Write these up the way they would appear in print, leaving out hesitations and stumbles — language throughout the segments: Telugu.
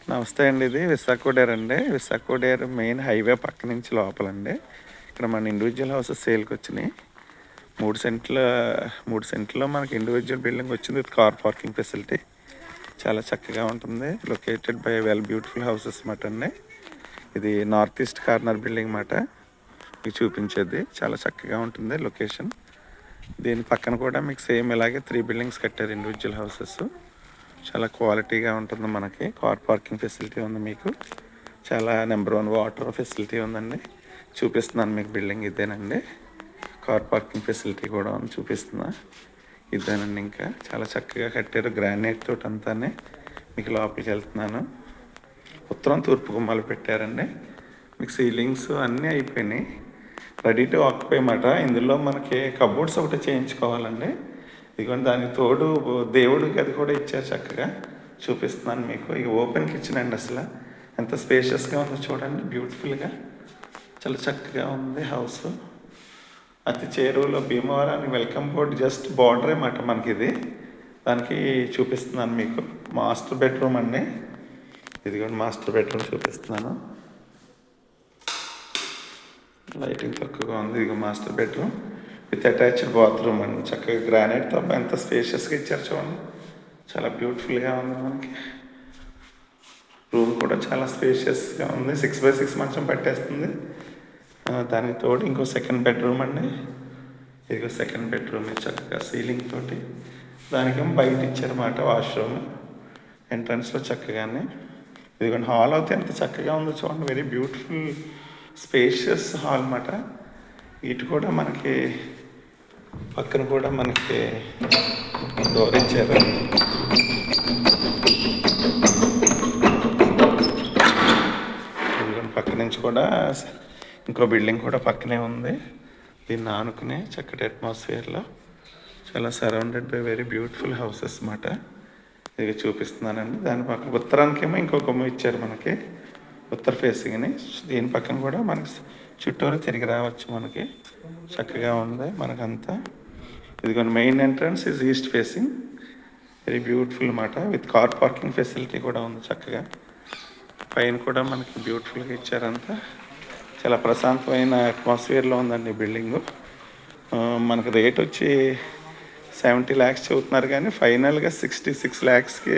నమస్తే అండి. ఇది విశాఖ డేర్ అండి. విశాఖ డేర్ మెయిన్ హైవే పక్క నుంచి లోపలండి. ఇక్కడ మన ఇండివిజువల్ హౌసెస్ సేల్కి వచ్చినాయి. 3 సెంట్లో మనకి ఇండివిజువల్ బిల్డింగ్ వచ్చింది విత్ కార్ పార్కింగ్ ఫెసిలిటీ. చాలా చక్కగా ఉంటుంది. Located by well beautiful houses మాట అండి. ఇది నార్త్ ఈస్ట్ కార్నర్ బిల్డింగ్ మాట. మీకు చూపించేది చాలా చక్కగా ఉంటుంది లొకేషన్. దీని పక్కన కూడా మీకు సేమ్ ఇలాగే 3 బిల్డింగ్స్ కట్టారు ఇండివిజువల్ హౌసెస్. చాలా క్వాలిటీగా ఉంటుంది. మనకి కార్ పార్కింగ్ ఫెసిలిటీ ఉంది. మీకు చాలా నెంబర్ 1 వాటర్ ఫెసిలిటీ ఉందండి. చూపిస్తున్నాను మీకు బిల్డింగ్ ఇదేనండి. కార్ పార్కింగ్ ఫెసిలిటీ కూడా ఉంది, చూపిస్తున్నా. ఇదేనండి. ఇంకా చాలా చక్కగా కట్టారు గ్రానైట్ తోటి అంతానే. మీకు లోపలికి వెళ్తున్నాను. ఉత్తరం తూర్పు గుమ్మాలు పెట్టారండి. మీకు సీలింగ్స్ అన్నీ అయిపోయినాయి, రెడీ టు ఆక్యుపై మాట. ఇందులో మనకి కబోర్డ్స్ ఒకటి చేయించుకోవాలండి. ఇదిగోండి, దానికి తోడు దేవుడి గది కూడా ఇచ్చారు చక్కగా. చూపిస్తున్నాను మీకు. ఇక ఓపెన్ కిచెన్ అండి. అసలు ఎంత స్పేషియస్గా ఉందో చూడండి, బ్యూటిఫుల్గా. చాలా చక్కగా ఉంది హౌస్. అతి చేరువలో భీమవరానికి వెల్కమ్ బోర్డ్ జస్ట్ బార్డరే మాట మనకి ఇది. దానికి చూపిస్తున్నాను మీకు. మాస్టర్ బెడ్రూమ్ అండి. ఇదిగోండి మాస్టర్ బెడ్రూమ్ చూపిస్తున్నాను. లైటింగ్ తక్కువగా ఉంది. ఇదిగో master bedroom with attached bathroom అండి. చక్కగా గ్రానైట్ తప్ప ఎంత స్పేషియస్గా ఇచ్చారు చూడండి. చాలా బ్యూటిఫుల్గా ఉంది. మనకి రూమ్ కూడా చాలా స్పేషియస్గా ఉంది. 6x6 మంచం పట్టేస్తుంది. దానికి తోడు ఇంకో సెకండ్ బెడ్రూమ్ అండి. ఇదిగో సెకండ్ బెడ్రూమ్ చక్కగా సీలింగ్ తోటి. దానికేమో బయట ఇచ్చారన్నమాట వాష్రూమ్ ఎంట్రన్స్లో చక్కగానే. ఇదిగోండి హాల్ అయితే ఎంత చక్కగా ఉందో చూడండి. వెరీ బ్యూటిఫుల్ స్పేషియస్ హాల్ అన్నమాట. ఇటు కూడా మనకి పక్కన కూడా మనకి డోర్ ఇచ్చారు. పక్క నుంచి కూడా ఇంకో బిల్డింగ్ కూడా పక్కనే ఉంది. దీన్ని ఆనుకునే చక్కటి అట్మాస్ఫియర్లో చాలా surrounded by very beautiful houses అన్నమాట. ఇది చూపిస్తున్నానండి. దాని పక్కన ఉత్తరానికేమో ఇంకో కొమ్మ ఇచ్చారు మనకి, ఉత్తర ఫేసింగ్ని. దీని పక్కన కూడా మనకి చుట్టూరు తిరిగి రావచ్చు. మనకి చక్కగా ఉంది మనకంతా. ఇదిగోండి main entrance is east facing. Very beautiful అన్నమాట. విత్ కార్ పార్కింగ్ ఫెసిలిటీ కూడా ఉంది చక్కగా. పైన కూడా మనకి బ్యూటిఫుల్గా ఇచ్చారంతా. చాలా ప్రశాంతమైన అట్మాస్ఫియర్లో ఉందండి బిల్డింగు. మనకు రేట్ వచ్చి 70 lakhs చెబుతున్నారు, కానీ ఫైనల్గా 66 lakhsకి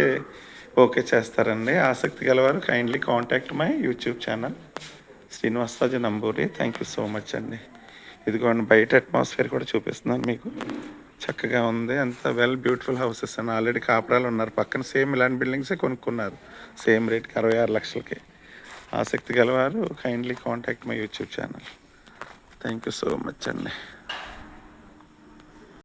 ఓకే చేస్తారండి. ఆసక్తి గలవారు kindly contact my YouTube channel Srinivasaraju Namburi. Thank you so much అండి. ఇదిగోండి బయట అట్మాస్ఫియర్ కూడా చూపిస్తున్నాను మీకు. చక్కగా ఉంది. అంత వెల్ బ్యూటిఫుల్ హౌసెస్ అని. ఆల్రెడీ కాపురాలు ఉన్నారు పక్కన. సేమ్ ఇలాంటి బిల్డింగ్సే కొనుక్కున్నారు సేమ్ రేట్కి 66 lakhsకి. ఆసక్తి గలవారు kindly contact my YouTube channel. Thank you so much అండి.